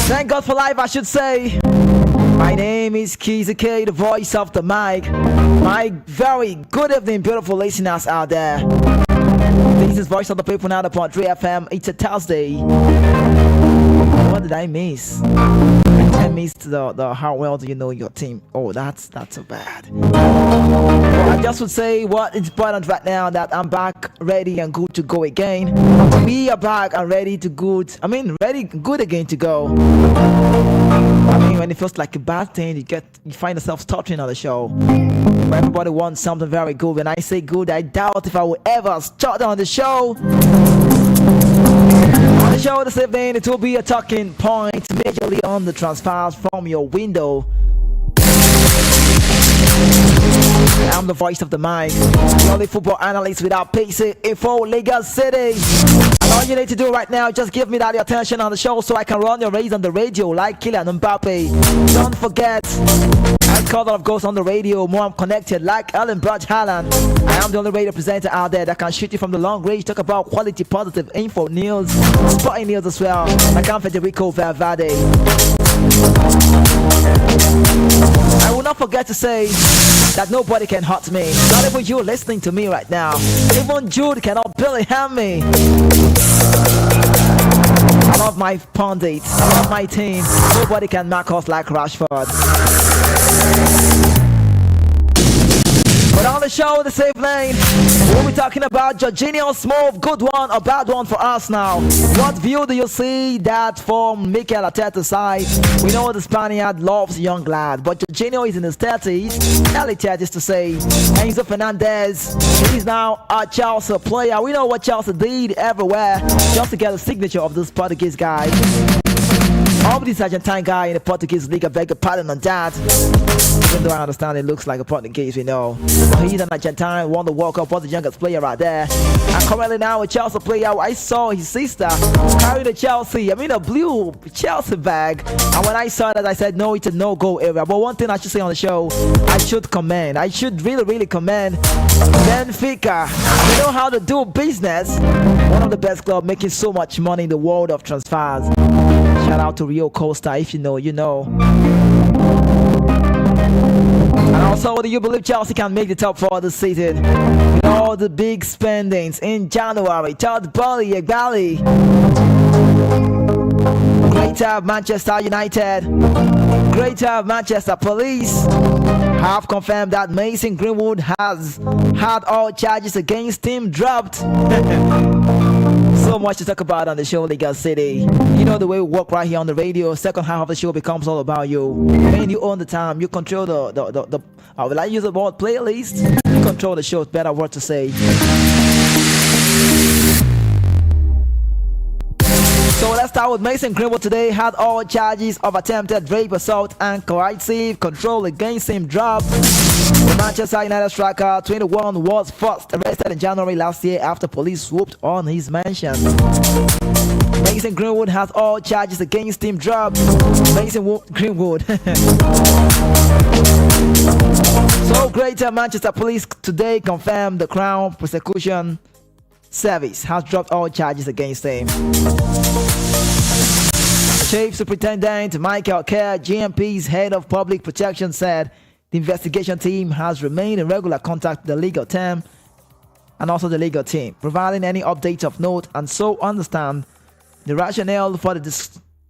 Thank God for life, I should say. My name is Kizzy K, the voice of the mic. My very good evening, beautiful listeners out there. This is Voice of the People now upon 3 FM. It's a Thursday. What did I miss? I missed the how well do you know your team? Oh, that's so bad. Well, I just would say what is important right now that I'm back, ready and good to go again. We are back and ready good again to go. I mean, when it feels like a bad thing, you find yourself stuttering on the show. But everybody wants something very good. When I say good, I doubt if I will ever stutter on the show. On the show this evening, it will be a talking point majorly on the transfers from your window. I'm the voice of the mic, the only football analyst without PC info, Lagos City. And all you need to do right now, just give me that attention on the show so I can run your race on the radio like Kylian Mbappe. Don't forget, I call that of Ghost on the radio, more I'm connected like Ellen Brudge Haaland. I am the only radio presenter out there that can shoot you from the long range, talk about quality, positive info, news, sporting news as well, like I'm Federico Valverde. I will not forget to say that nobody can hurt me. Not even you listening to me right now. Even Jude cannot barely hand me. I love my pundits. I love my team. Nobody can knock us like Rashford. But on the show this evening, we'll be talking about Jorginho's smooth, good one or bad one for us now. What view do you see that from Mikel Arteta's side? We know the Spaniard loves young lad, but Jorginho is in his 30s, early 30s to say. Enzo Fernandez, he's now a Chelsea player. We know what Chelsea did everywhere just to get the signature of this Portuguese guy. Of this Argentine guy in the Portuguese league, I beg your pardon on that. Even though I understand it looks like a Portuguese, we know. But he's an Argentine, won the World Cup, was the youngest player right there. And currently now a Chelsea player. I saw his sister carrying a blue Chelsea bag. And when I saw that, I said, no, it's a no-go area. But one thing I should say on the show, I should really commend Benfica. They know how to do business. One of the best clubs making so much money in the world of transfers. Shout out to Rio Costa. If you know, you know. And also, do you believe Chelsea can make the top 4 this season? With all the big spendings in January. Todd Boehly, Egbali. Greater Manchester United. Greater Manchester Police have confirmed that Mason Greenwood has had all charges against him dropped. So much to talk about on the show, Lagos City. You know the way we work right here on the radio. Second half of the show becomes all about you. When you own the time, you control the will I use the word playlist? You control the show. Better word to say. So let's start with Mason Greenwood today. Had all charges of attempted rape, assault, and coercive control against him dropped. The Manchester United striker, 21, was first arrested in January last year after police swooped on his mansion. Mason Greenwood has all charges against him dropped. Mason Greenwood. So Greater Manchester Police today confirmed the Crown Prosecution Service has dropped all charges against him. Chief Superintendent Michael Kerr, GMP's head of public protection, said the investigation team has remained in regular contact with the legal team and also the legal team, providing any updates of note, and so understand the rationale for the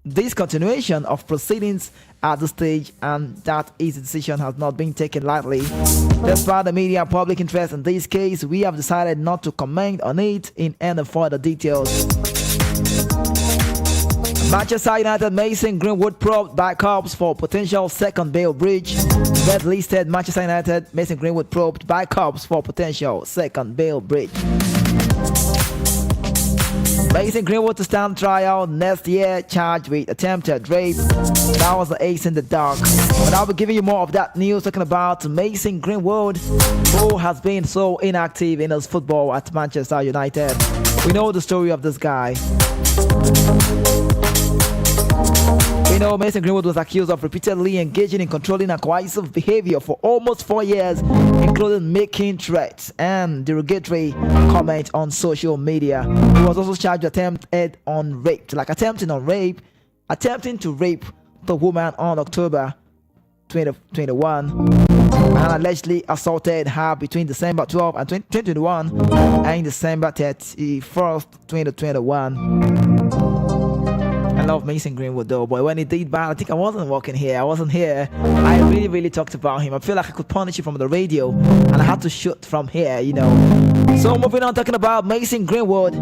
discontinuation of proceedings at the stage, and that his decision has not been taken lightly. Despite the media and public interest in this case, we have decided not to comment on it in any further details. Manchester United Mason Greenwood probed by cops for potential second bail breach. Red listed Manchester United Mason Greenwood probed by cops for potential second bail breach. Mason Greenwood to stand trial next year, charged with attempted rape. That was the ace in the dark. But I'll be giving you more of that news, talking about Mason Greenwood, who has been so inactive in his football at Manchester United. We know the story of this guy. We know Mason Greenwood was accused of repeatedly engaging in controlling and coercive behavior for almost 4 years, including making threats and derogatory comments on social media. He was also charged with attempting on rape. attempting to rape the woman on October 2021 and allegedly assaulted her between December 12 and 2021 and December 31st, 2021. I love Mason Greenwood though, but when he did bad, I think I wasn't working here. I wasn't here. I really talked about him. I feel like I could punish him from the radio, and I had to shoot from here, you know. So moving on, talking about Mason Greenwood.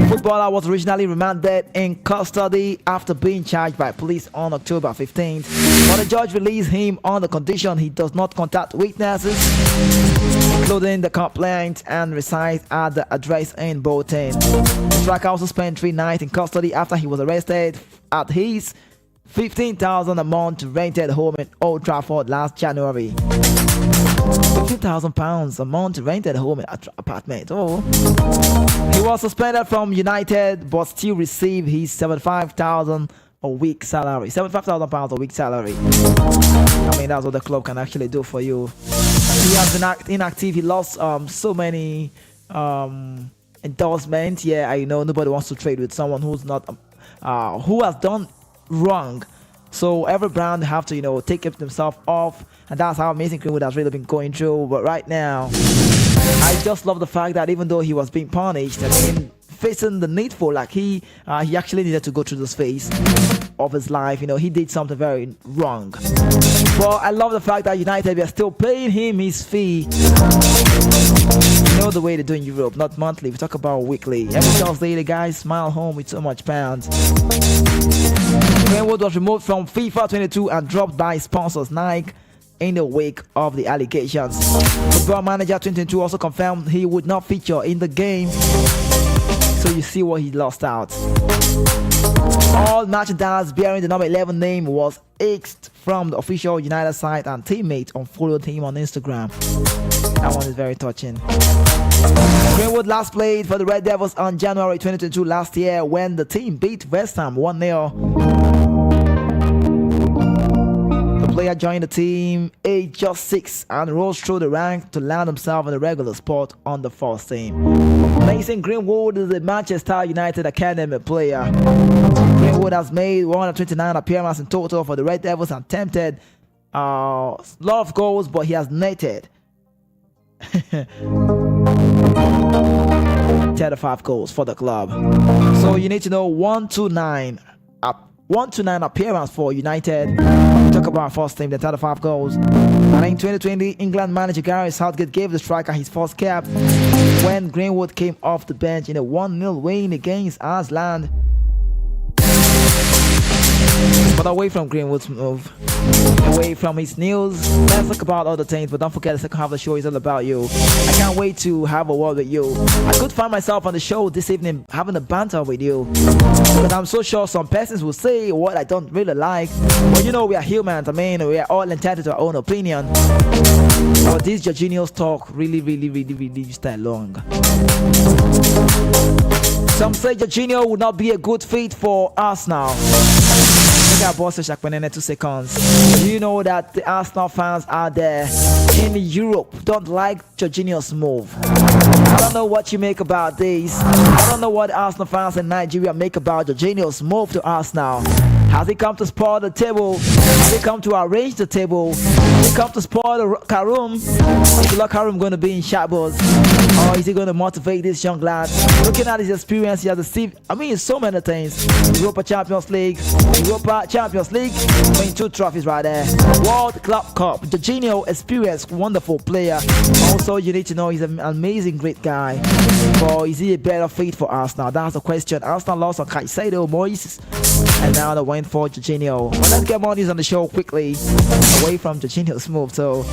Footballer was originally remanded in custody after being charged by police on October 15th, but the judge released him on the condition he does not contact witnesses, including the complaint, and resides at the address in Bolton. The striker also spent 3 nights in custody after he was arrested at his £15,000 a month rented home in Old Trafford last January. £15,000 a month rented home apartment. Oh, he was suspended from United, but still received his £75,000 a week salary. £75,000 a week salary. I mean, that's what the club can actually do for you. He has been inactive. He lost so many endorsements. Yeah, I know nobody wants to trade with someone who's not who has done wrong. So every brand have to, you know, take themselves off, and that's how Mason Greenwood has really been going through. But right now, I just love the fact that even though he was being punished, I mean, facing the needful, like he actually needed to go through this phase of his life. You know, he did something very wrong. But I love the fact that United are still paying him his fee. You know the way they do in Europe, not monthly. We talk about weekly. Every Thursday, the guys smile home with so much pounds. Greenwood was removed from FIFA 22 and dropped by sponsors Nike in the wake of the allegations. Football Manager 2022 also confirmed he would not feature in the game. So you see what he lost out. All merchandise bearing the number 11 name was axed from the official United site, and teammates unfollowed him on Instagram. That one is very touching. Greenwood last played for the Red Devils on January 2022 last year when the team beat West Ham 1-0. The player joined the team aged just 6 and rose through the ranks to land himself in a regular spot on the first team. Mason Greenwood is a Manchester United Academy player. Greenwood has made 129 appearances in total for the Red Devils and attempted a lot of goals, but he has netted 35 goals for the club. So you need to know 129 appearance for United. Talk about first team, the 35 goals. And in 2020, England manager Gareth Southgate gave the striker his first cap when Greenwood came off the bench in a 1-0 win against Iceland. But away from Greenwood's move, away from his news, let's talk about other things. But don't forget, the second half of the show is all about you. I can't wait to have a word with you. I could find myself on the show this evening having a banter with you, but I'm so sure some persons will say what I don't really like. But you know, we are humans. I mean, we are all entitled to our own opinion. But this Jorginho's talk really stay long. Some say Jorginho would not be a good fit for Arsenal. Look at Boss Shakpanene 2 seconds. Do you know that the Arsenal fans out there in Europe don't like Jorginho's move? I don't know what you make about this. I don't know what Arsenal fans in Nigeria make about Jorginho's move to Arsenal. Has he come to spoil the table? Has he come to arrange the table? Has he come to spoil the locker room? Is the locker room going to be in shambles? Or is he going to motivate this young lad? Looking at his experience, he has received, so many things. Europa Champions League, I mean, 2 trophies right there. World Club Cup. Jorginho, experienced, wonderful player. Also, you need to know he's an amazing, great guy. But is he a better fit for Arsenal? That's the question. Arsenal lost on Caicedo, Moises, and now they went for Jorginho. But let's get more news on the show quickly. Away from Jorginho's move, so.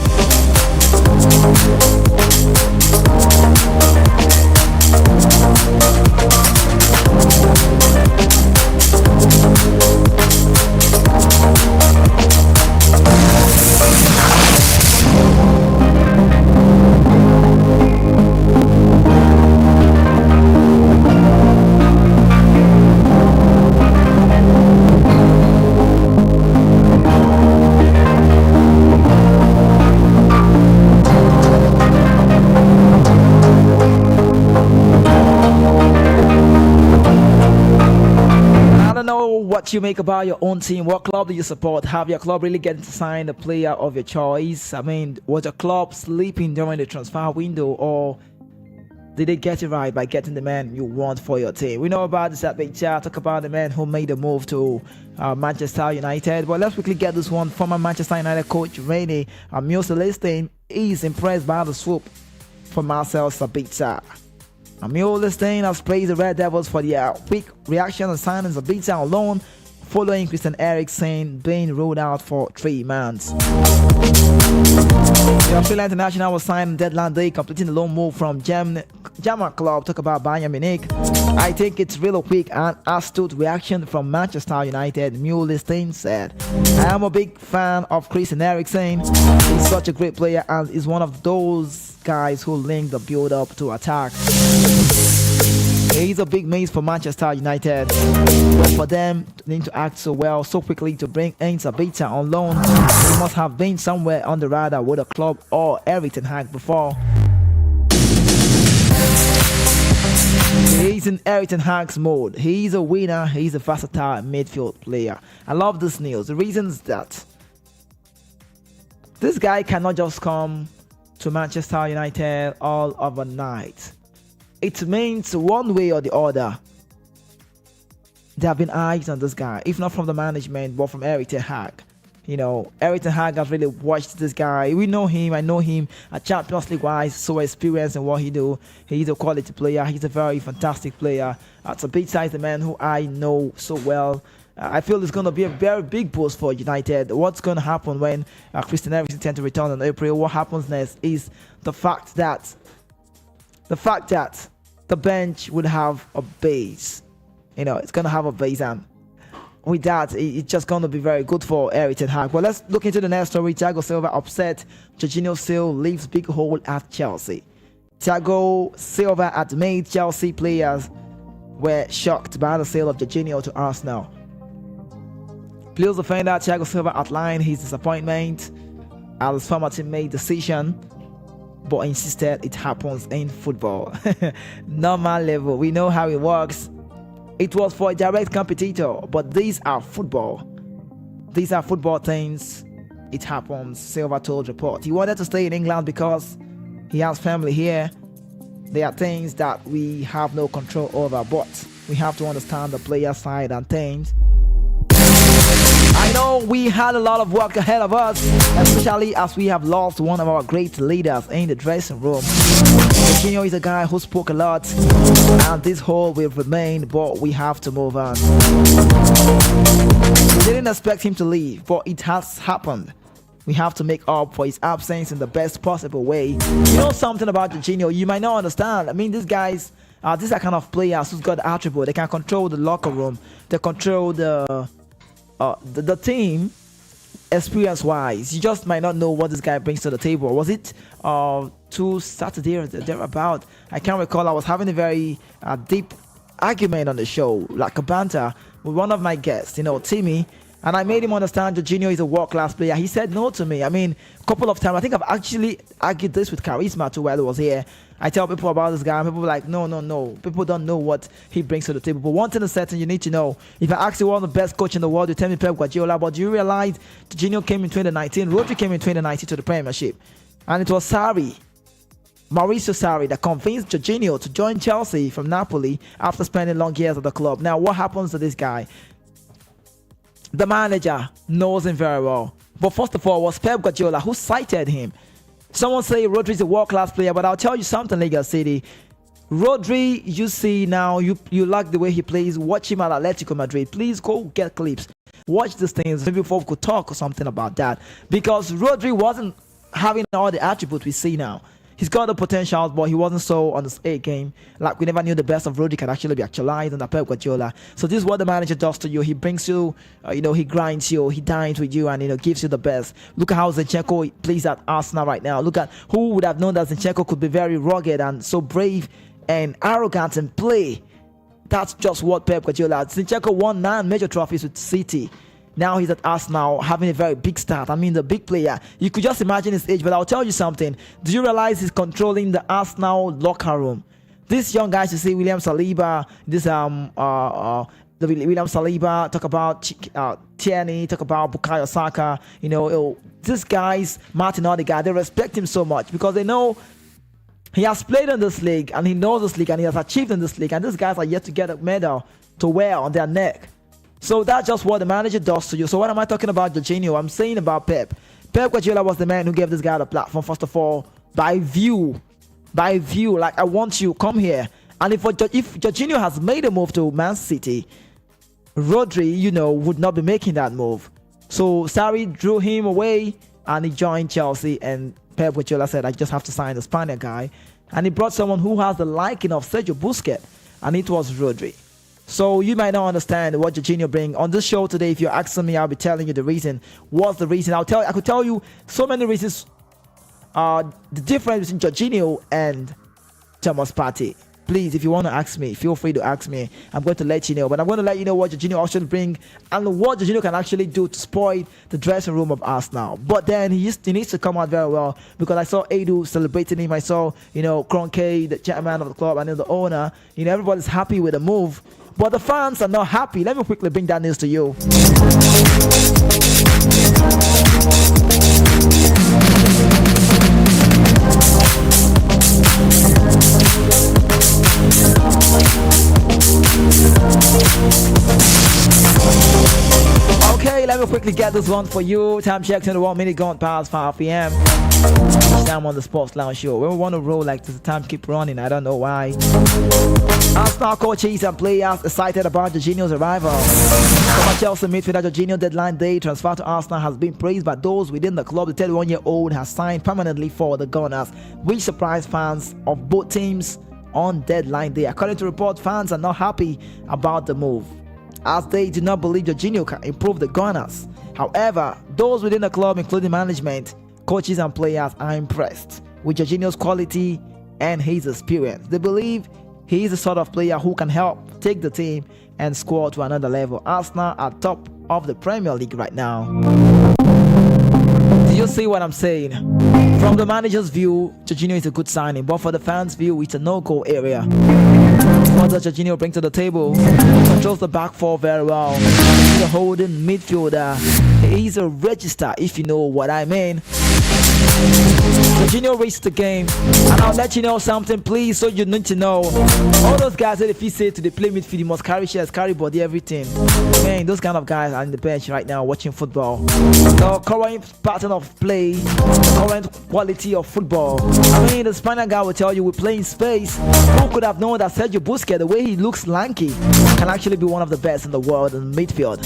don't know what you make about your own team. What club do you support? Have your club really getting to sign the player of your choice? I mean, was your club sleeping during the transfer window, or did they get it right by getting the man you want for your team? We know about this at Big Chat. Talk about the man who made the move to Manchester United. But let's quickly get this one. Former Manchester United coach Rene Celestine is impressed by the swoop for Marcel Sabitzer. Emile Celestine has praised the Red Devils for their quick reaction and signing Sabitzer on loan following Christian Eriksen being ruled out for 3 months. The Australian international was signed on deadline day, completing the loan move from German club. Talk about Bayern Munich. I think it's really quick and astute reaction from Manchester United, Emile Celestine said. I am a big fan of Christian Eriksen. He's such a great player and is one of those guys who link the build-up to attack. He's a big miss for Manchester United, but for them to act so well so quickly to bring in Sabitzer on loan, he must have been somewhere on the radar with a club or Erik ten Hag before. He's in Erik ten Hag's mode. He's a winner. He's a versatile midfield player. I love this news. The reason is that this guy cannot just come to Manchester United all overnight. It means one way or the other there have been eyes on this guy, if not from the management but from Erik ten Hag. You know, Erik ten Hag has really watched this guy. We know him. I know him. At Champions League wise, so experienced in what he do. He's a quality player. He's a very fantastic player. Sabitzer is the man who I know so well. I feel it's going to be a very big boost for United. What's going to happen when Christian Eriksen tends to return in April? What happens next is the fact that the bench would have a base. You know, it's going to have a base, and with that, it's just going to be very good for Erik ten Hag. Well, let's look into the next story. Thiago Silva upset. Jorginho still leaves big hole at Chelsea. Thiago Silva admits Chelsea players were shocked by the sale of Jorginho to Arsenal. Blues defender Thiago Silva outlined his disappointment as his former teammate decision, but insisted it happens in football. Normal level, we know how it works. It was for a direct competitor, but these are football. These are football things. It happens, Silva told report. He wanted to stay in England because he has family here. There are things that we have no control over, but we have to understand the player side and things. I know we had a lot of work ahead of us, especially as we have lost one of our great leaders in the dressing room. Jorginho is a guy who spoke a lot, and this hole will remain, but we have to move on. We didn't expect him to leave, but it has happened. We have to make up for his absence in the best possible way. You know something about Jorginho, you might not understand. I mean, these guys, these are kind of players who's got attribute. They can control the locker room. They control the team experience-wise. You just might not know what this guy brings to the table. Was it 2 Saturdays thereabout? I can't recall. I was having a very deep argument on the show, like a banter with one of my guests, you know, Timmy, and I made him understand Jorginho is a world-class player. He said no to me. I mean, a couple of times. I think I've actually argued this with Charisma too while he was here. I tell people about this guy, and people are like, no. People don't know what he brings to the table. But one thing is certain, you need to know. If I ask you one of the best coach in the world, you tell me Pep Guardiola. But do you realize Jorginho came in 2019, Rodri came in 2019 to the Premiership, and it was Mauricio Sarri, that convinced Jorginho to join Chelsea from Napoli after spending long years at the club. Now, what happens to this guy? The manager knows him very well. But first of all, it was Pep Guardiola who cited him. Someone say Rodri is a world-class player, but I'll tell you something, Legal City. Rodri, you see now, you like the way he plays. Watch him at Atletico Madrid. Please go get clips. Watch these things. Maybe before we could talk or something about that. Because Rodri wasn't having all the attributes we see now. He's got the potential, but he wasn't so on the A game. Like, we never knew the best of Rodri can actually be actualized under Pep Guardiola. So this is what the manager does to you. He brings you, he grinds you, he dines with you, and gives you the best. Look at how Zinchenko plays at Arsenal right now. Look at who would have known that Zinchenko could be very rugged and so brave and arrogant in play. That's just what Pep Guardiola. Zinchenko won 9 major trophies with City. Now he's at Arsenal having a very big start. I mean, the big player. You could just imagine his age, but I'll tell you something. Do you realize he's controlling the Arsenal locker room? These young guys, you see, William Saliba, the William Saliba, talk about Tierney, talk about Bukayo Saka. These guys, Martin Odegaard, they respect him so much because they know he has played in this league and he knows this league and he has achieved in this league. And these guys are yet to get a medal to wear on their neck. So that's just what the manager does to you. So what am I talking about, Jorginho? I'm saying about Pep. Pep Guardiola was the man who gave this guy the platform, first of all, by view. Like, I want you, come here. And if Jorginho has made a move to Man City, Rodri, would not be making that move. So Sarri drew him away and he joined Chelsea, and Pep Guardiola said, I just have to sign the Spaniard guy. And he brought someone who has the liking of Sergio Busquets, and it was Rodri. So you might not understand what Jorginho brings. On this show today, if you're asking me, I'll be telling you the reason. What's the reason? I could tell you so many reasons. The difference between Jorginho and Thomas Partey. Please, if you want to ask me, feel free to ask me. I'm going to let you know. But I'm going to let you know what Jorginho actually brings and what Jorginho can actually do to spoil the dressing room of Arsenal. But then he needs to come out very well, because I saw Edu celebrating him. I saw, Kroenke, the chairman of the club, and the owner. Everybody's happy with the move. But the fans are not happy. Let me quickly bring that news to you. Okay, let me quickly get this one for you. Time check, 21 minutes gone past 5 p.m. Time on the Sports Lounge show. We want to roll like this. The time keep running. I don't know why. Arsenal coaches and players excited about Jorginho's arrival. Former Chelsea midfielder Jorginho deadline day transfer to Arsenal has been praised by those within the club. The 31-year-old has signed permanently for the Gunners, which surprised fans of both teams on deadline day. According to reports, fans are not happy about the move, as they do not believe Jorginho can improve the Gunners. However, those within the club, including management, coaches and players, are impressed with Jorginho's quality and his experience. They believe he is the sort of player who can help take the team and score to another level. Arsenal are top of the Premier League right now. Do you see what I'm saying? From the manager's view, Jorginho is a good signing, but for the fans' view, it's a no-go area. What does Jorginho bring to the table? He controls the back four very well. He's a holding midfielder. He's a register, if you know what I mean. Jorginho reached the game, and I'll let you know something, please, so you need to know. All those guys that if you say to the play midfield, you must carry shares, carry body, everything. Man, those kind of guys are on the bench right now watching football. The current pattern of play, the current quality of football. I mean, the Spaniard guy will tell you we play in space. Who could have known that Sergio Busquets, the way he looks lanky, can actually be one of the best in the world in midfield?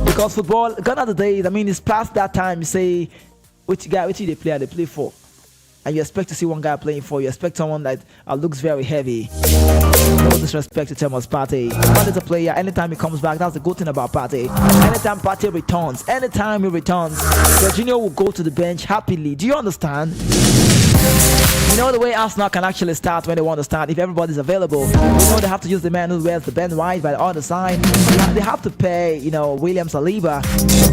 Because football, gone are the days, I mean, it's past that time you say, which they play for, and you expect to see one guy playing for you, expect someone that looks very heavy. No disrespect to Thomas Partey, but as a player, anytime he comes back, that's the good thing about Partey. Anytime Partey returns, anytime he returns, Jorginho will go to the bench happily. Do you understand? You know the way Arsenal can actually start when they want to start, if everybody's available. You know they have to use the man who wears the Ben White by the other side. They have to pay, William Saliba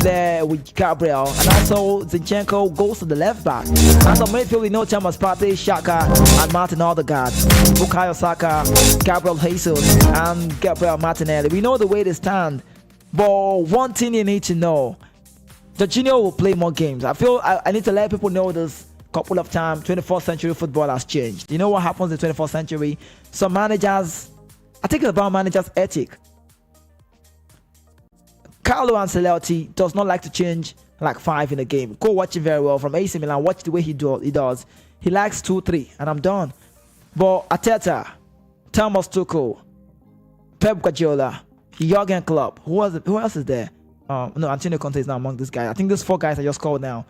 there with Gabriel, and also Zinchenko goes to the left back. And the midfield, we know Thomas Partey, Xhaka, and Martin Odegaard, Bukayo Saka, Gabriel Jesus, and Gabriel Martinelli. We know the way they stand, but one thing you need to know: Jorginho will play more games. I feel I need to let people know this. Couple of times, 21st century football has changed. You know what happens in the 21st century? Some managers, I think it's about managers' ethic. Carlo Ancelotti does not like to change like 5 in a game. Go watch him very well from AC Milan. Watch the way he does. He likes 2-3, and I'm done. But Arteta, Thomas Tuchel, Pep Guardiola, Jurgen Klopp, who else is there? No, Antonio Conte is not among these guys. I think these 4 guys I just called now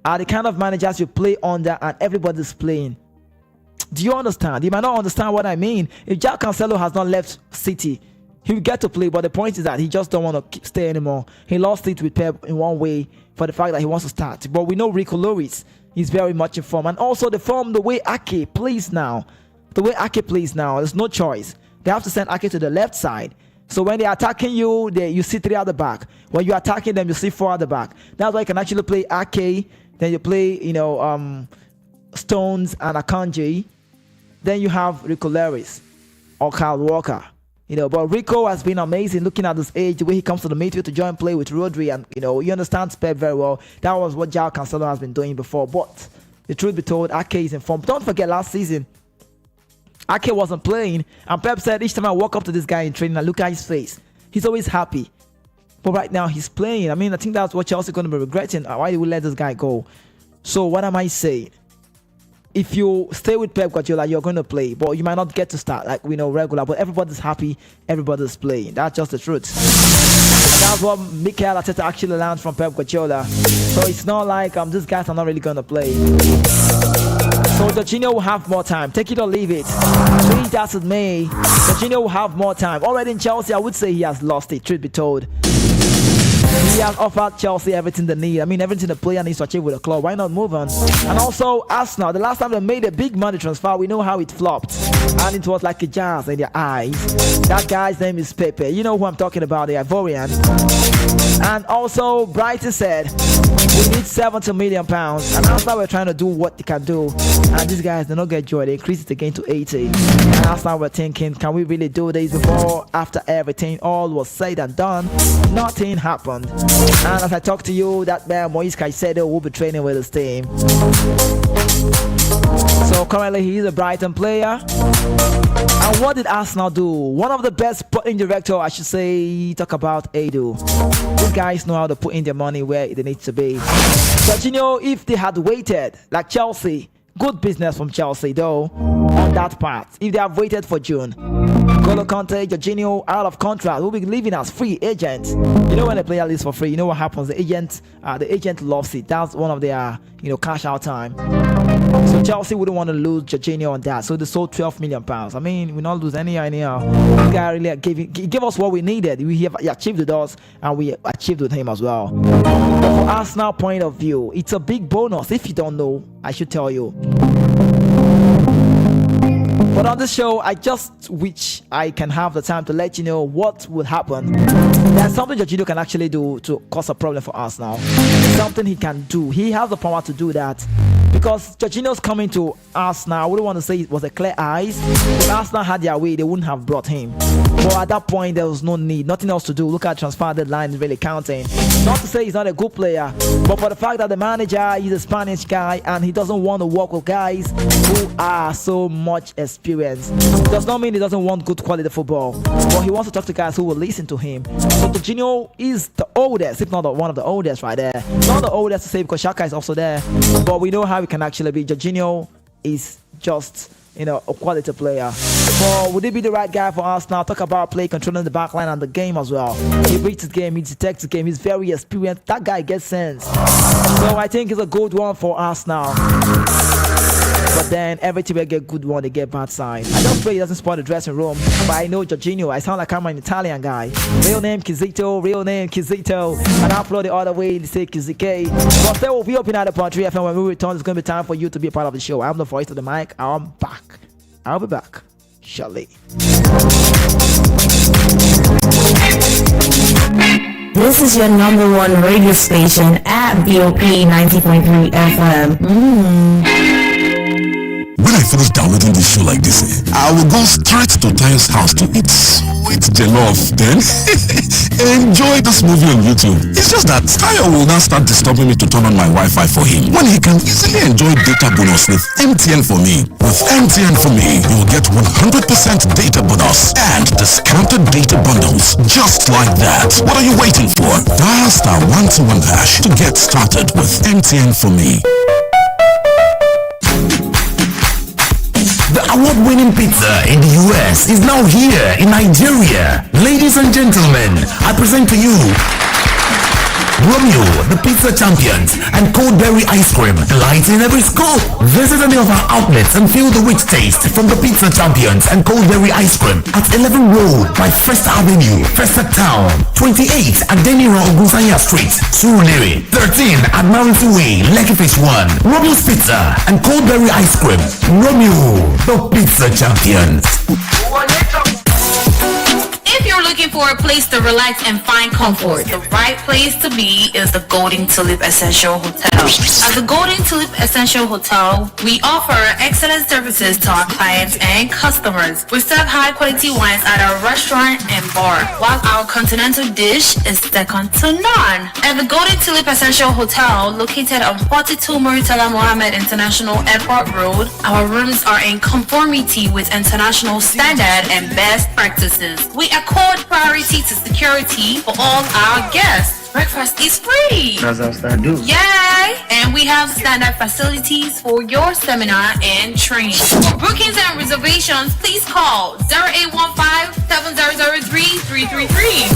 are the kind of managers you play under, and everybody's playing. Do you understand? You might not understand what I mean. If Jack Cancelo has not left City, he will get to play, but the point is that he just don't want to stay anymore. He lost it with Pep in one way for the fact that he wants to start. But we know Rico Lewis is very much in form, and also the form, the way Ake plays now. There's no choice. They have to send Ake to the left side. So when they're attacking you, you see 3 at the back. When you're attacking them, you see 4 at the back. That's why you can actually play Ake. Then you play, Stones and Akanji. Then you have Rico Lewis or Kyle Walker. But Rico has been amazing looking at this age, the way he comes to the midfield to join play with Rodri, and you understand Pep very well. That was what João Cancelo has been doing before. But the truth be told, Ake is in form. Don't forget last season, Ake wasn't playing, and Pep said each time I walk up to this guy in training, I look at his face, he's always happy. But right now he's playing. I mean, I think that's what Chelsea are going to be regretting. Why did we let this guy go? So what am I saying? If you stay with Pep Guardiola, you're going to play, but you might not get to start like we know regular. But everybody's happy, everybody's playing. That's just the truth. And that's what Mikel Arteta actually learned from Pep Guardiola. So it's not like these guys are not really going to play. So Jorginho will have more time. Take it or leave it. Be that it may, Jorginho will have more time. Already in Chelsea, I would say he has lost it, truth be told. He has offered Chelsea everything they need. I mean, everything the player needs to achieve with the club. Why not move on? And also, Arsenal, the last time they made a big money transfer, we know how it flopped. And it was like a jazz in their eyes. That guy's name is Pepe. You know who I'm talking about, the Ivorian. And also, Brighton said, we need £70 million. And Arsenal were trying to do what they can do. And these guys did not get joy. They increased it again to 80. And Arsenal were thinking, can we really do this before, after everything, all was said and done? Nothing happened. And as I talk to you, that man Moise Caicedo will be training with his team. So currently he is a Brighton player. And what did Arsenal do? One of the best sporting director, I should say, talk about Edu. These guys know how to put in their money where it needs to be. But if they had waited, like Chelsea, good business from Chelsea though, on that part. If they have waited for June, N'Golo Kante, Jorginho out of contract, will be leaving as free agents. When a player leaves for free, you know what happens? The agent loves it. That's one of their, cash out time. So Chelsea wouldn't want to lose Jorginho on that. So they sold £12 million. I mean, we not lose anyhow. This guy really gave us what we needed. He achieved with us, and we achieved with him as well. But from Arsenal point of view, it's a big bonus. If you don't know, I should tell you. But on this show, I just wish I can have the time to let you know what will happen. There's something Jorginho can actually do to cause a problem for Arsenal. Something he can do. He has the power to do that. Because Jorginho's coming to Arsenal, I wouldn't want to say it was a clear eyes. If Arsenal had their way, they wouldn't have brought him. But at that point, there was no need. Nothing else to do. Look at transfer deadline is really counting. Not to say he's not a good player, but for the fact that the manager is a Spanish guy and he doesn't want to work with guys who are so much experienced. Does not mean he doesn't want good quality football, but he wants to talk to guys who will listen to him. So Jorginho is the oldest, if not one of the oldest right there. Not the oldest to say because Xhaka is also there, but we know how it can actually be. Jorginho is just a quality player. So would he be the right guy for us now? Talk about play, controlling the back line and the game as well. He reads the game, he detects the game, he's very experienced. That guy gets sense. So I think it's a good one for us now. But then every time they get good one, they get bad side. I don't pray he doesn't spoil the dressing room, but I know Jorginho. I sound like I'm an Italian guy. Real name Kizito, and I upload the other way, they say Kizike. But they will be open at the Country FM. When we return, it's going to be time for you to be a part of the show. I'm the voice of the mic. I'm back. I'll be back shortly. This is your number one radio station at BOP 90.3 FM. When I finish downloading this show like this, I will go straight to Tayo's house to eat sweet jollof. Then enjoy this movie on YouTube. It's just that Tayo will now start disturbing me to turn on my Wi-Fi for him when he can easily enjoy data bonus with MTN for me. With MTN for me, you'll get 100% data bonus and discounted data bundles just like that. What are you waiting for? Dial *121# to get started with MTN for me. The award-winning pizza in the US is now here in Nigeria. Ladies and gentlemen, I present to you Romeo, the pizza champions, and cold berry ice cream, delight in every scoop. Visit any of our outlets and feel the rich taste from the pizza champions and cold berry ice cream at 11 Road by First Avenue, First Town, 28 at Deniro Oguzanya Street, Surulere, 13 at Marinty Way, Lekki Phase 1. Romeo's Pizza and cold berry ice cream. Romeo, the pizza champions. If you're looking looking for a place to relax and find comfort, the right place to be is the Golden Tulip Essential Hotel. At the Golden Tulip Essential Hotel, we offer excellent services to our clients and customers. We serve high-quality wines at our restaurant and bar, while our continental dish is second to none. At the Golden Tulip Essential Hotel, located on 42 Muritala Mohammed International Airport Road, our rooms are in conformity with international standard and best practices. We accord priority to security for all our guests. Breakfast is free. That's how I do. Yay! And we have standard facilities for your seminar and training. For bookings and reservations, please call 0815-7003-333.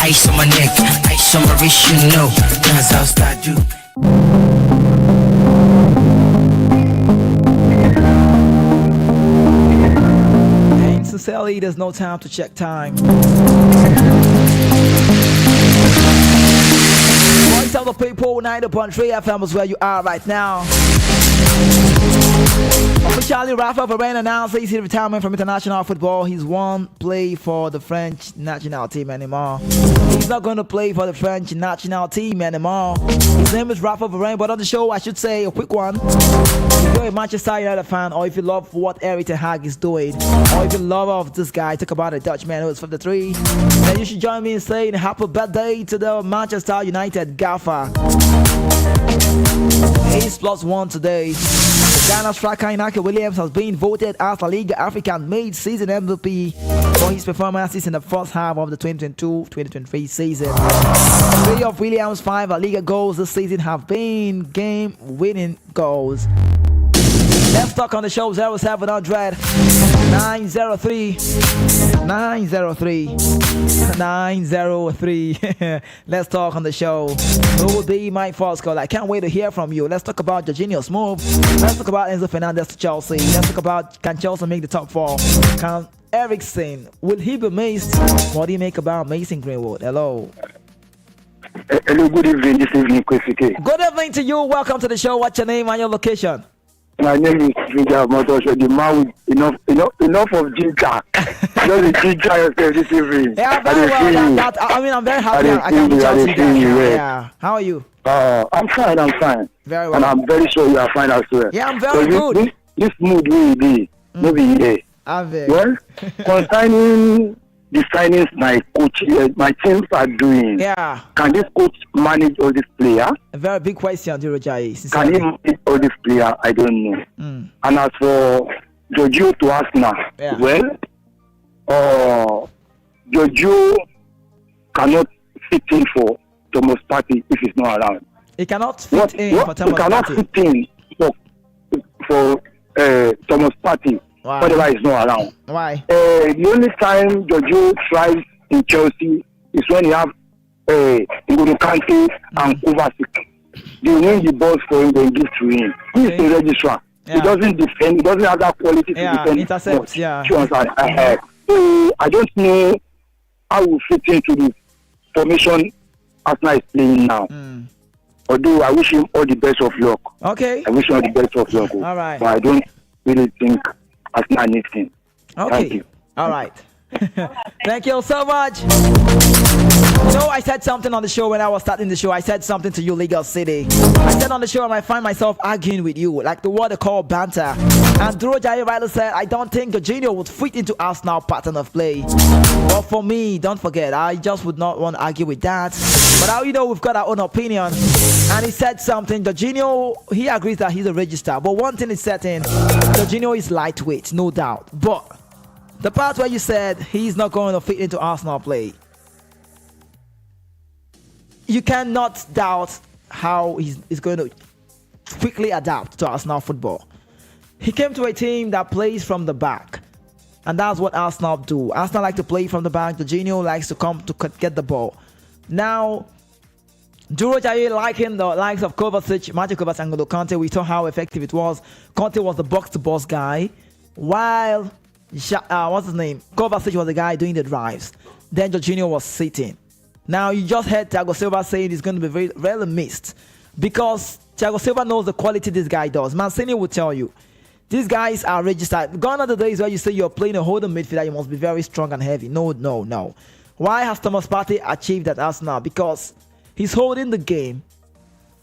Ice on my neck, ice on my wrist, you know. That's how I do. And sincerely, there's no time to check time. Voice of the people, 90.3 FM is where you are right now. Officially, Rafa Varane announces his retirement from international football. He's won't play for the French national team anymore. He's not going to play for the French national team anymore. His name is Rafa Varane, but on the show, I should say a quick one. If you're a Manchester United fan, or if you love what Erik ten Hag is doing, or if you love of this guy, talk about a Dutchman who is 53, then you should join me in saying happy birthday to the Manchester United gaffer. He's +1 today. Ghana striker Inaki Williams has been voted as La Liga African mid-season MVP for his performances in the first half of the 2022-2023 season. 3 of Williams' 5 La Liga goals this season have been game-winning goals. Let's talk on the show 0700 903 903 903. Let's talk on the show. Who will be my first call? I can't wait to hear from you. Let's talk about Jorginho's move. Let's talk about Enzo Fernandez to Chelsea. Let's talk about, can Chelsea make the top 4? Can Eriksen, will he be missed? What do you make about Mason Greenwood? Hello. Hello, good evening. This evening, Kwesike. Good evening to you. Welcome to the show. What's your name and your location? My name is Ginger Motosho, the man with enough of ginger. Just the ginger yourself this evening. Yeah, very well. I'm very happy. I can reach out to you. Yeah. How are you? I'm fine. Very well. And I'm very sure you are fine as well. Yeah, I'm very good. This mood will be, maybe here. I'm very Well, concerning the signings my teams are doing. Yeah. Can this coach manage all these players? A very big question, Dirojai. Can he manage all these players? I don't know. And as for Giorgio to Arsenal, Giorgio cannot fit in for Thomas Partey if he's not around. He cannot fit in for Thomas Partey. He cannot fit in for Thomas Partey. Wow. Whatever is not around. Why? The only time Giorgio thrives in Chelsea is when you have N'Golo Kante and Kovacic. They win the balls for him, they give to him. He is a registrar. Yeah. He doesn't defend. He doesn't have that quality to defend. Intercepts. Yeah. So I don't know how we fit into the formation Arsenal is playing now. Although I wish him all the best of luck. Okay. I wish him all the best of luck. All right. But I don't really think Arsenal needs him. Okay. Thank you. All right. Thank you so much. So I said something on the show when I was starting the show. I said something to you, Legal City. I said on the show I might find myself arguing with you, like the word they call banter. And Duro Jai Riley said, I don't think Jorginho would fit into Arsenal pattern of play. But for me, don't forget, I just would not want to argue with that. But how you know we've got our own opinion. And he said something, Jorginho, he agrees that he's a register. But one thing is certain, Jorginho is lightweight, no doubt. But the part where you said he's not going to fit into Arsenal play, you cannot doubt how he's going to quickly adapt to Arsenal football. He came to a team that plays from the back, and that's what Arsenal do. Arsenal like to play from the back. Jorginho likes to come to get the ball. Now, Duro Jai liking the likes of Kovacic, Mario Kovacic, and N'Golo Kante. We saw how effective it was. Kante was the box-to-box guy, while what's his name? Kovacic was the guy doing the drives. Then Jorginho was sitting. Now you just heard Thiago Silva saying he's going to be really missed because Thiago Silva knows the quality this guy does. Mancini will tell you these guys are registered. Gone are the days where you say you're playing a holding midfielder, you must be very strong and heavy. No. Why has Thomas Partey achieved that Arsenal? Because he's holding the game,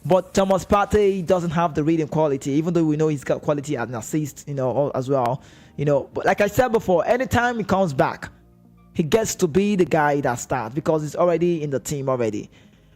but Thomas Partey doesn't have the reading quality, even though we know he's got quality as an assist, as well. But like I said before, anytime he comes back, he gets to be the guy that starts because he's already in the team already.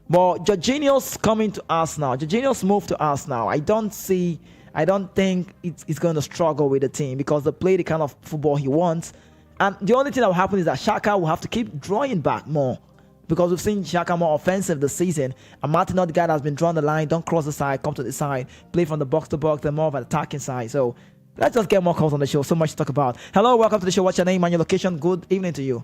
But Jorginho's coming to Arsenal. Jorginho's move to Arsenal. I don't think he's going to struggle with the team because they play the kind of football he wants. And the only thing that will happen is that Xhaka will have to keep drawing back more because we've seen Xhaka more offensive this season. And Martinez, the guy that has been drawing the line, don't cross the side, come to the side, play from the box to box, they're more of an attacking side. So let's just get more calls on the show. So much to talk about. Hello, welcome to the show. What's your name and your location? Good evening to you.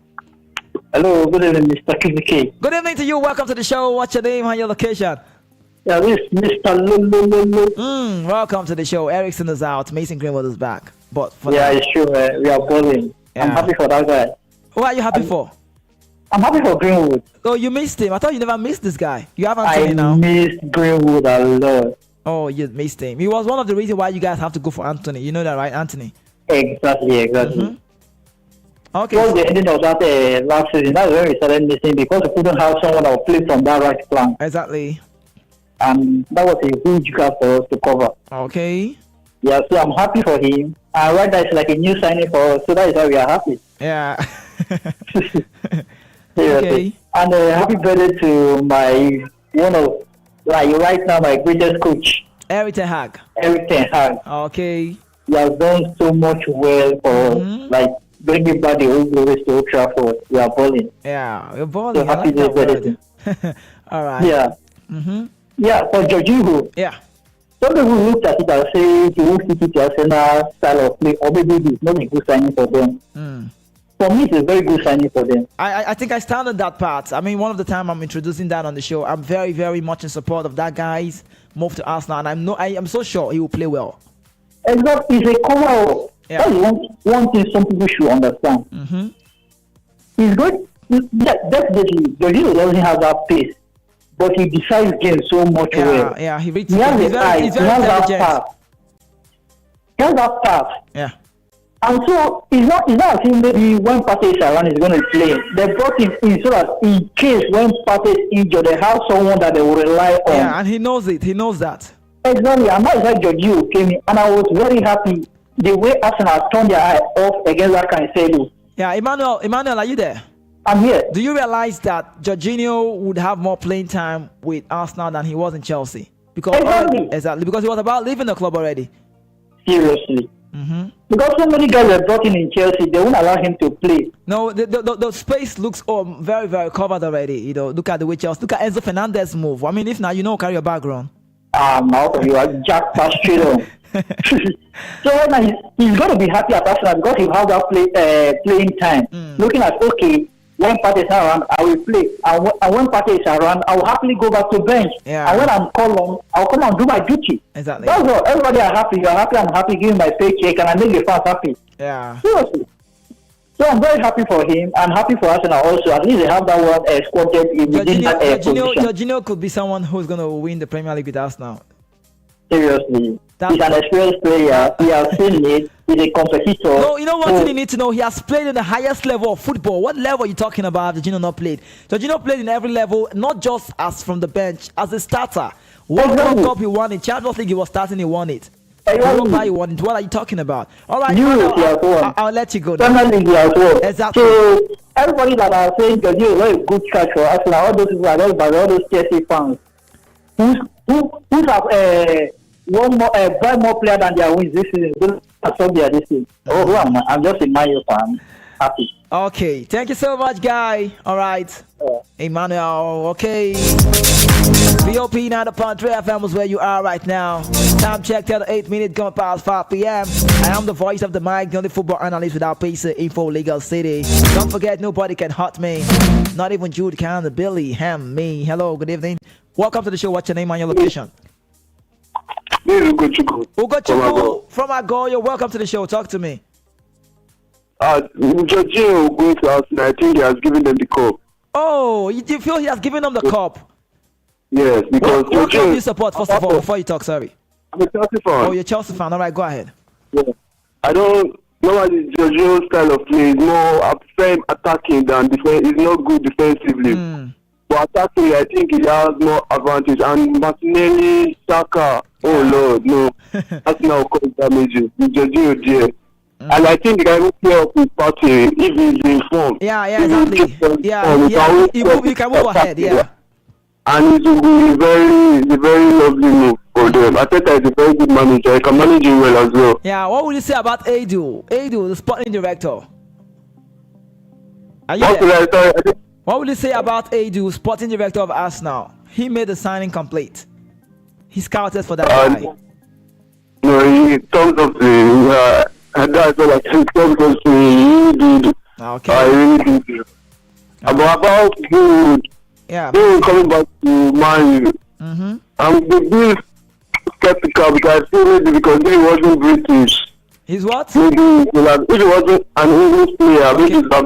Hello, good evening, Mr. Kiziki. Good evening to you. Welcome to the show. What's your name and your location? Yeah, this is Mr. Lulu. Welcome to the show. Ericsson is out. Mason Greenwood is back. But for yeah, now, it's true. We are balling. Yeah. I'm happy for that guy. Who are you happy for? I'm happy for Greenwood. Oh, you missed him. I thought you never missed this guy. You have Anthony now. I missed Greenwood a lot. Oh, you missed him. He was one of the reasons why you guys have to go for Anthony. You know that, right, Anthony? Exactly. Okay. Towards the ending of that last season, that's when we started missing because we couldn't have someone that would play from that right flank. Exactly. And that was a huge gap for us to cover. Okay. Yeah, so I'm happy for him. And right now it's like a new signing for us, so that is why we are happy. Yeah. Okay. And happy birthday to my right now my greatest coach, Eric Ten Hag. Eric Ten Hag. Okay. He has done so much well for bringing back the old glories to Old Trafford. We are balling. Yeah, you're balling. So happy birthday. All right. Yeah. Yeah, for Jorginho. Yeah. Some people looked at it and say he won't fit into Arsenal style of play, or maybe it's not a good signing for them. For me, it's a very good signing for them. I think I stand on that part. I mean, one of the time I'm introducing that on the show, I'm very, very much in support of that guy's move to Arsenal, and I am so sure he will play well. Exactly, it's a cover up. Yeah. That's one thing some people should understand. He's good. Yeah, definitely, Jorginho doesn't have that pace, but he decides games so much well. Yeah, he reads. He has He's the eye. very He has that intelligent. pass. He has that pass. Yeah. And so it's not as if maybe when Partey is around he's going to play. They brought him in so that in case when Partey is injured, they have someone that they will rely on. Yeah, and he knows it. He knows that. Exactly, and that's why Jorginho came in, and I was very happy the way Arsenal turned their eye off against that Cancelo. Yeah, Emmanuel, are you there? I'm here. Do you realize that Jorginho would have more playing time with Arsenal than he was in Chelsea? Because Exactly. Because he was about leaving the club already. Seriously. Because so many guys were brought in Chelsea, they won't allow him to play. No, the space looks very, very covered already. Look at the way Chelsea. Look at Enzo Fernandez move. I mean, if now carry your background. Now you are Jack Pastrino. So right now he's going to be happy at Arsenal because he has that playing time. Looking at when Partey is around, I will play. And when Partey is around, I will happily go back to bench. Yeah. And when I'm called on, I'll come and do my duty. Exactly. That's all. Everybody are happy. You're happy. I'm happy. Giving my paycheck, and I make the fans happy. Yeah. Seriously. So I'm very happy for him. I'm happy for Arsenal also. At least they have that one squatted within that position. Jorginho could be someone who's going to win the Premier League with us now. Seriously. He's an experienced player. He has seen it. He's a competitor. No, you know what thing you need to know? He has played in the highest level of football. What level are you talking about? Jorginho not played. Jorginho played in every level, not just as from the bench, as a starter. World Cup he won it. Champions League he was starting, he won it. Europa he won it. What are you talking about? All right, I'll let you go. Premier League as well. Exactly. So everybody that are saying Jorginho is not a good catch for Arsenal, all those people are very bad, all those Chelsea fans who have one more buy more player than their wins this season. That's what they are this season. Oh, who am I? I'm just a Man U fan. Happy. Okay, thank you so much, guy. All right, Emmanuel. Okay, VOP 9.3 FM is where you are right now. Time check, 8 minutes gone past 5 p.m. I am the voice of the mic, the only football analyst without pizza info, Legal City. Don't forget, nobody can hurt me. Not even Jude can. Billy, me. Hello, good evening. Welcome to the show. What's your name and your location? This is Ugochukwu from Agoyo. Welcome to the show. Talk to me. Jorginho going to Arsenal. I think he has given them the cup. Oh, you feel he has given them the cup? Yes, because what club do you support, first of all, before you talk? Sorry. I'm a Chelsea fan. Oh, you're a Chelsea fan. All right, go ahead. Yeah. normally Jorginho's style of play is more attacking than defense. It's not good defensively. But attacking, I think he has more advantage. And Martinelli, Saka, oh Lord, no. That's now called damages. Jorginho there. And I think he can play up his party if he's in form. Yeah, exactly. He can move ahead, yeah. And it will be a very lovely move for them. Arteta is a very good manager. He can manage it well as well. Yeah, what would you say about Edu, the sporting director? Are you What would you say about Edu, sporting director of Arsenal? He made the signing complete. He scouted for that guy. No, he thumbs up to him. And that's all I think. Thumbs up to him. He did. Okay. I really did. About Greenwood. Yeah. They coming back to Man U. I'm a bit skeptical because I feel maybe because he wasn't British. He's what? Maybe if he wasn't an English player, maybe he would have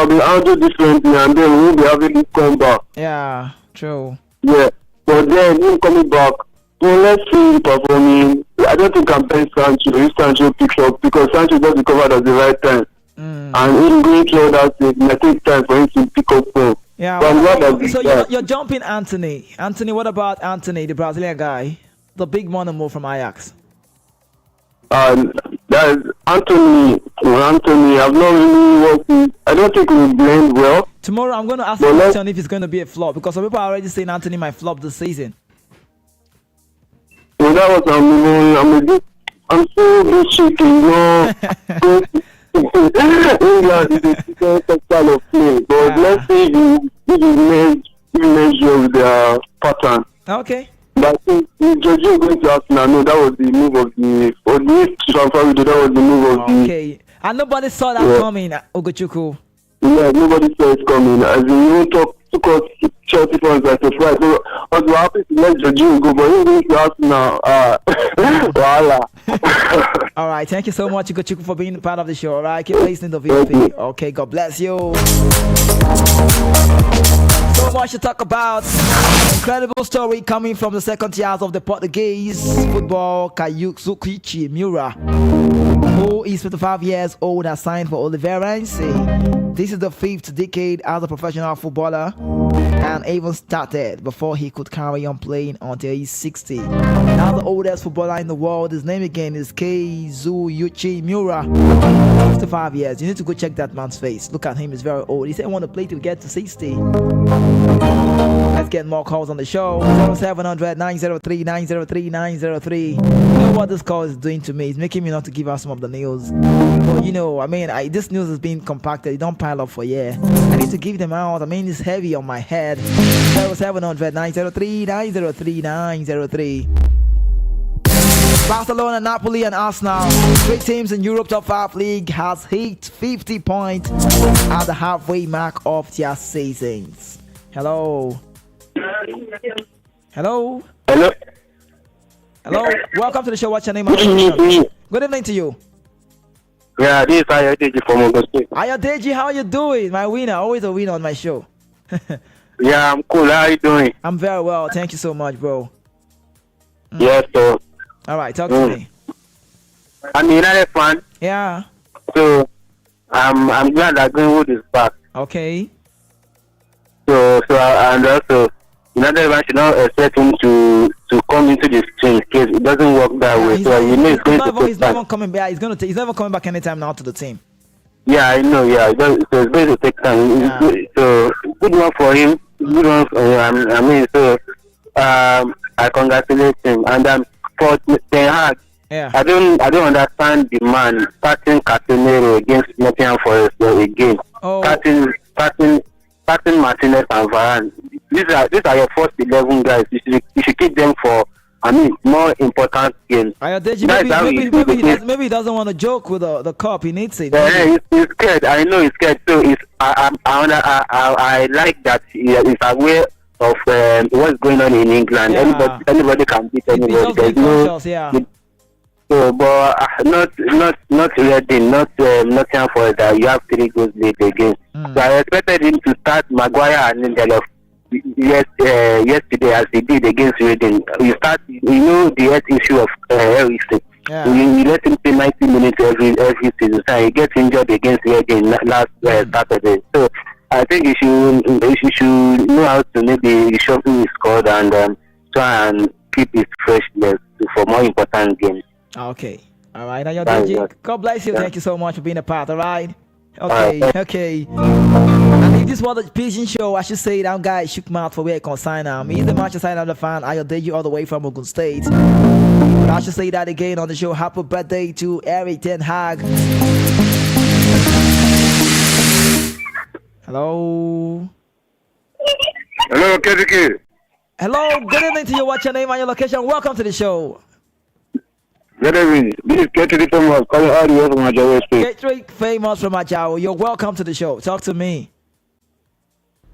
been handled differently and then we won't be having this comeback. Yeah, true. Yeah. But then him coming back, well, let's see him performing. I don't think I'm paying Sancho if Sancho picks up because Sancho got recovered at the right time. And him going through that it might take time for him to pick up form. Yeah. So you're jumping Anthony. Anthony, what about Anthony, the Brazilian guy? The big money move from Ajax. That is Anthony. I've not really worked with. I don't think we blend well. Tomorrow I'm going to ask a question if it's going to be a flop because some people are already saying Anthony might flop this season. Well, that was I'm so bit shaky, England is a different style of play, but let's see if he measure with their pattern. Okay. But I think Jorginho going to Arsenal, no, that was the move of the transfer window. That was the move of the. Okay, and nobody saw that coming, Ogochukwu. Yeah, nobody saw it coming. As you took us Chelsea fans by surprise. So I was happy to let Jorginho go, but he's going to Arsenal. Voila. All right, thank you so much, Ogochukwu, for being part of the show. All right, keep listening to VP. Okay, God bless you. So much to talk about. Incredible story coming from the second tiers of the Portuguese football, Kazukichi Miura, who is 55 years old, has signed for Oliveirense. This is the 5th decade as a professional footballer and even started before he could carry on playing until he's 60. Now the oldest footballer in the world, his name again is Kazukichi Miura, 55 years. You need to go check that man's face. Look at him, he's very old. He said he want to play to get to 60. Let's get more calls on the show. 0700 903 903 903. You know what this call is doing to me? It's making me not to give out some of the news. But this news is being compacted. It don't pile up for a year. I need to give them out. It's heavy on my head. 0700 903 903 903. Barcelona, Napoli, and Arsenal, 3 teams in Europe top 5 league, has hit 50 points at the halfway mark of their seasons. Hello. Hello. Welcome to the show. What's your name? Good evening to you. Yeah, this is Ayodeji from Ogun State. Ayodeji, how are you doing? My winner, always a winner on my show. Yeah, I'm cool. How are you doing? I'm very well. Thank you so much, bro. Yes, sir. All right, talk to me. I'm a United fan. Yeah. So, I'm glad that Greenwood is back. Okay. So and also, United fans should not expect him to come into this team in case it doesn't work that way. So he's going to take he's time. never coming back. He's never coming back anytime now to the team. Yeah, I know. Yeah, so it's going to take time. Yeah. So good one for him. Good one for him. I congratulate him. And for Ten Hag, yeah. I don't understand the man starting Casemiro against Nottingham Forest again. Oh. Starting Martinez and Varane. These are your first 11 guys. You should keep them for more important games. Maybe he doesn't want to joke with the cup. He needs it. Yeah, he's scared. I know he's scared. So I like that he's aware of what's going on in England. Yeah. Anybody can beat anybody. So, but not Reading, not Nottingham Forest that you have 3 goals late against. So I expected him to start Maguire and Lindelof yesterday as he did against Reading. You know the health issue of Eriksen. Yeah. We let him play 90 minutes every season. So he gets injured against the again last Saturday. So I think he should know how to maybe reshuffle his squad and try and keep his freshness for more important games. Okay. All right. Now, your DJ, God bless you. Yeah. Thank you so much for being a part. All right. Okay. Okay. And if this was a pigeon show, I should say that guy shook mouth for where I consign him. He's the Manchester United fan. I did you all the way from Ogun State. But I should say that again on the show. Happy birthday to Eric Ten Hag. Hello. Hello, KDK. Hello. Good evening to you. What's your name and your location? Welcome to the show. Good evening. This is Ketrick Famous calling all the way from Ajawo State. Ketrick Famous from Ajawo. You're welcome to the show. Talk to me.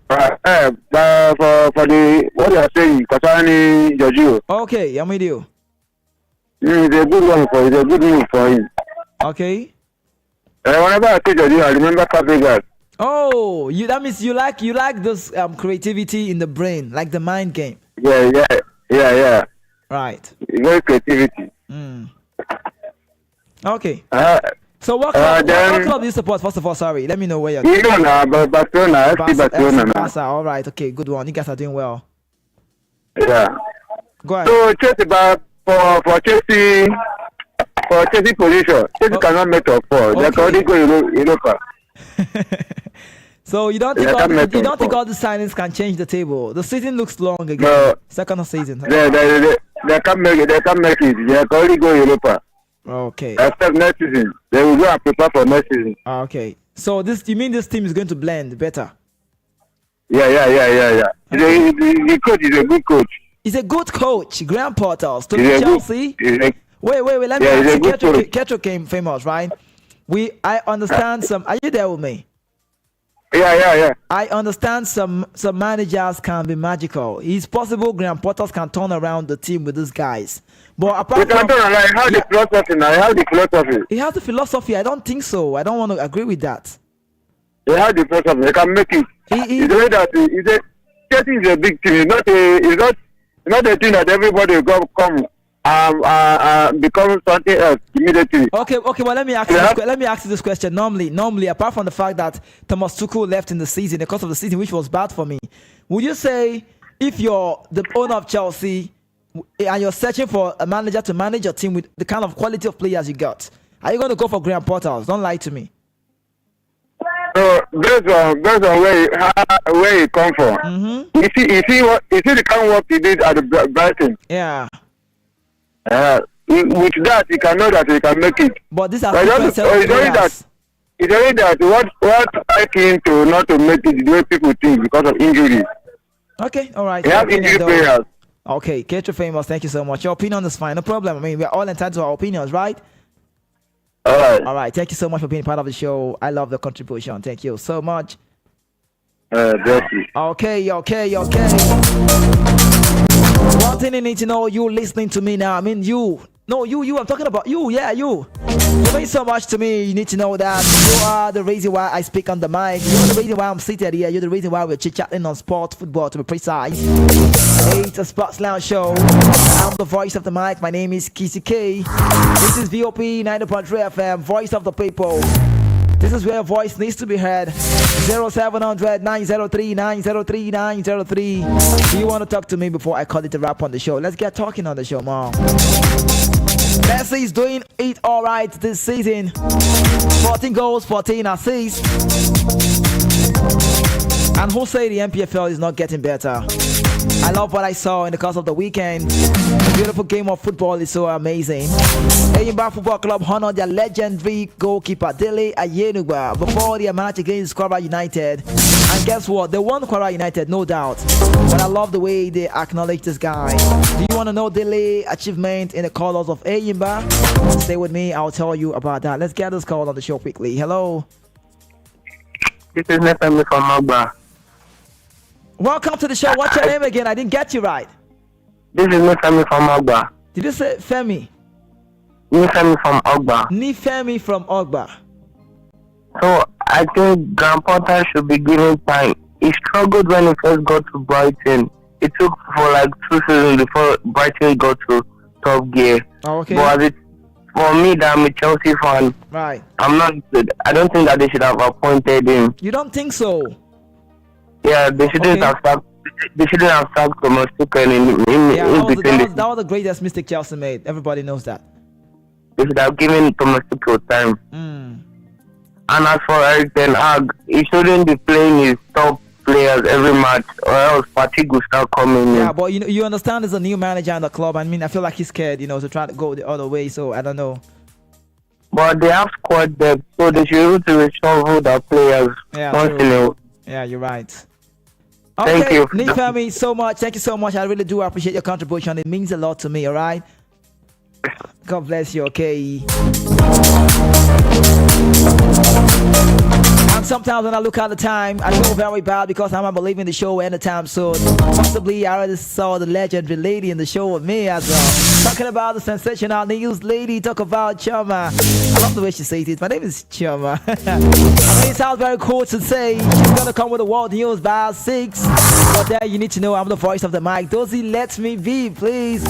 For the what you are saying concerning Giorgio. Okay, I'm with you. It's a good one for. It's a good move for him. Okay. Whenever I see Giorgio, I remember Fabregas. Oh, that means you like this creativity in the brain, like the mind game. Yeah. Right. Very creativity. Okay. So what club do you support? First of all, sorry. Let me know where you're going. Barcelona. Barcelona. All right. Okay. Good one. You guys are doing well. Yeah. Go ahead. So Chelsea for Chelsea position. Chelsea cannot make up for. They can only go Europa. So you don't think all the signings can change the table? The season looks long again. No. Second season. They can't make it. They can only go Europa. Okay. Except next season, they will go and prepare for next season. Okay. So you mean this team is going to blend better? Yeah. Okay. The coach is a good coach. He's a good coach. Graham Potter. To Chelsea. Wait. Let me ask you. Ketrick came famous, right? I understand some. Are you there with me? Yeah. I understand some managers can be magical. It's possible Graham Potter can turn around the team with these guys. But apart from the philosophy now. He has the philosophy. I don't think so. I don't want to agree with that. He has the philosophy. They can make it. It's the way that Chelsea is a big team. It's not a thing that everybody will come become something else immediately. Okay. Well, let me ask you this question. Normally, apart from the fact that Thomas Tuchel left in the season, the course of the season, which was bad for me, would you say if you're the owner of Chelsea and you're searching for a manager to manage your team with the kind of quality of players you got, are you going to go for Graham Potter? Don't lie to me. So based on where he come from, you see the kind of work he did at the Brighton. Yeah. With that, he can know that he can make it. But these are different set of players. It's only that what make him to not to make it the way people think because of injuries. Okay, all right. He have injury players. Okay, Ketrick Famous, thank you so much. Your opinion is fine, no problem. I mean, we're all entitled to our opinions, right? All right. Thank you so much for being part of the show. I love the contribution. Thank you so much. Bless you. Okay. One thing you need to know, you listening to me now. I mean, you. No, you. I'm talking about you. Yeah, you. You mean so much to me. You need to know that you are the reason why I speak on the mic. You're the reason why I'm seated here. You're the reason why we're chit-chatting on sport, football to be precise. It's a Sports Lounge show. I'm the voice of the mic. My name is Kisi K. This is VOP 90.3 FM, voice of the people. This is where your voice needs to be heard. 0700 903 903 903. Do you want to talk to me before I call it a wrap on the show? Let's get talking on the show, Mom. Messi is doing it all right this season. 14 goals, 14 assists. And who say the MPFL is not getting better? I love what I saw in the course of the weekend. The beautiful game of football is so amazing. Eyimba Football Club honored their legendary goalkeeper Dele Ayenuba before their match against Kwara United. And guess what? They won Kwara United, no doubt. But I love the way they acknowledge this guy. Do you want to know Dele achievement in the colors of Eyimba? Stay with me, I'll tell you about that. Let's get this call on the show quickly. Hello. This is Nefemi from Ogba. Welcome to the show. What's your name again? I didn't get you right. This is Nefemi from Ogba. Did you say Femi? Nefemi from Ogba. Nifemi from Ogba. So I think Graham Potter should be given time. He struggled when he first got to Brighton. It took for like 2 seasons before Brighton got to top gear. Oh, okay. But for me, that I'm a Chelsea fan. Right. I'm not. I don't think that they should have appointed him. You don't think so? Yeah, they shouldn't have sacked. They shouldn't have sacked Thomas Tuchel in between. That was the greatest mistake Chelsea made. Everybody knows that. They should have given Thomas Tuchel time. And as for Eric Ten Hag, he shouldn't be playing his top players every match, or else fatigue will start coming in. Yeah, but you understand, there's a new manager in the club. I mean, I feel like he's scared, to try to go the other way. So I don't know. But they have squad depth, so they should be able to reshuffle their players once in a while. Yeah, you're right. Thank you. Nifemi, so much. Thank you so much. I really do appreciate your contribution. It means a lot to me, all right? God bless you, okay? And sometimes when I look at the time, I feel very bad because I'm not believing the show anytime soon. Possibly I already saw the legendary lady in the show with me as well. Talking about the sensational news lady, talk about Choma. I love the way she says it. My name is Choma. I mean, it sounds very cool to say she's gonna come with the world news by 6. But there you need to know I'm the voice of the mic. Dozy, let me be, please.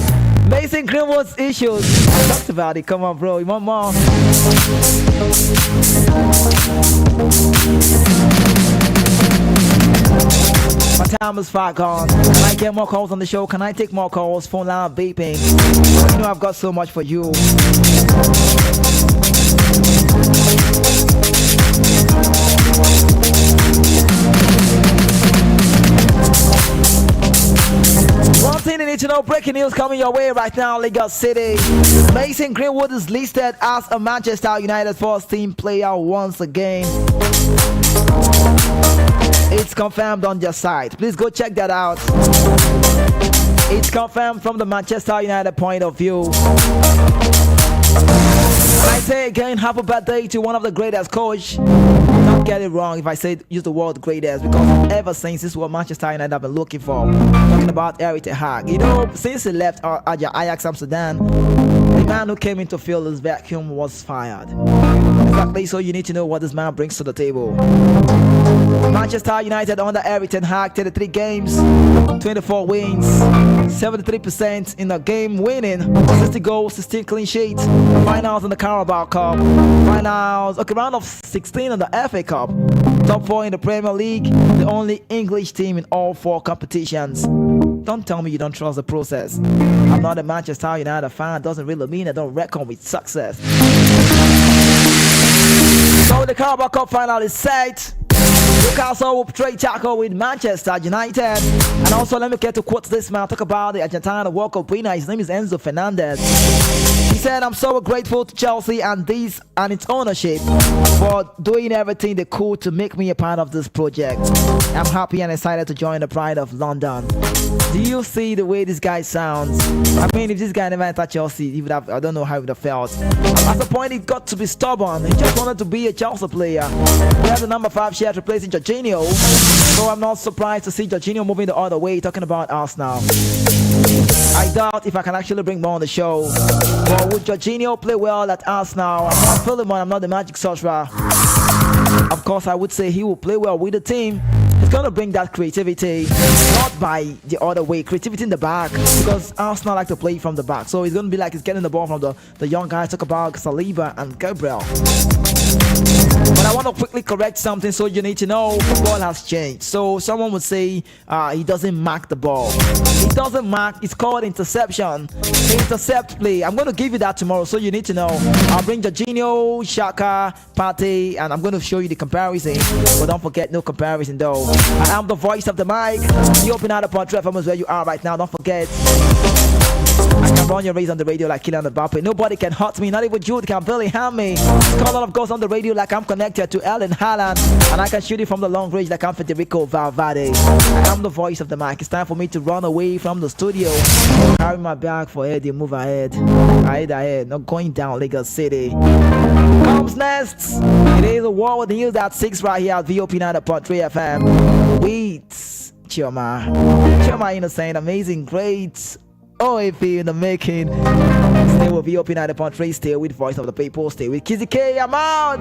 Mason Greenwood's issues. I talked about it. Come on, bro. You want more? My time is far gone. Can I get more calls on the show? Can I take more calls? Phone line beeping. I've got so much for you. One thing you need to know, breaking news coming your way right now, Lagos City. Mason Greenwood is listed as a Manchester United first team player once again. It's confirmed on their site. Please go check that out. It's confirmed from the Manchester United point of view. I say again, happy birthday to one of the greatest coach. Don't get it wrong if I say use the word greatest, because ever since this is what Manchester United have been looking for. Talking about Eric Ten Hag. Since he left Ajax Amsterdam, the man who came in to fill his vacuum was fired. Exactly, so you need to know what this man brings to the table. Manchester United under Eric Ten Hag, 33 games, 24 wins, 73% in the game winning, 60 goals, 16 clean sheets, finals in the Carabao Cup, finals, round of 16 in the FA Cup, top 4 in the Premier League, the only English team in all 4 competitions. Don't tell me you don't trust the process. I'm not a Manchester United fan. Doesn't really mean I don't reckon with success. So the Carabao Cup final is set. Newcastle will trade tackle with Manchester United. And also, let me get to quote this man. Talk about the Argentina World Cup winner. His name is Enzo Fernandez. He said, "I'm so grateful to Chelsea and its ownership for doing everything they could to make me a part of this project. I'm happy and excited to join the Pride of London." Do you see the way this guy sounds? I mean, if this guy never entered Chelsea, he would have, I don't know how he would have felt. At the point, he got to be stubborn. He just wanted to be a Chelsea player. We have the number 5 shirt replacing Jorginho. So I'm not surprised to see Jorginho moving the other way, talking about Arsenal. I doubt if I can actually bring more on the show. But would Jorginho play well at Arsenal? I'm not Philemon, I'm not the magic sorcerer. Of course, I would say he will play well with the team. He's going to bring that creativity, not by the other way, creativity in the back, because Arsenal like to play from the back. So he's going to be like he's getting the ball from the young guys. Talk about Saliba and Gabriel. But I want to quickly correct something, so you need to know football has changed. So someone would say he doesn't mark the ball. He doesn't mark, it's called interception. Intercept play. I'm going to give you that tomorrow, so you need to know. I'll bring Jorginho, Xhaka, Partey, and I'm going to show you the comparison. But don't forget, no comparison though. I am the voice of the mic. You open out upon Trevor where you are right now. Don't forget, I can run your race on the radio like Kylian Mbappe. Nobody can hurt me, not even Jude can barely harm me. Call a lot of goals on the radio like I'm connected to Erling Haaland, and I can shoot it from the long range like I'm Federico Valverde. I am the voice of the mic. It's time for me to run away from the studio. Carry my bag for Eddie, move ahead. Ahead, not going down Lagos City. Comes next. It is a war with the news at 6 right here at VOP 9.3 FM. With Chioma. Chioma Innocent, amazing, great. OAP in the making. Stay with VOP 9.3, stay with Voice of the People, stay with Kizzy K. I'm out.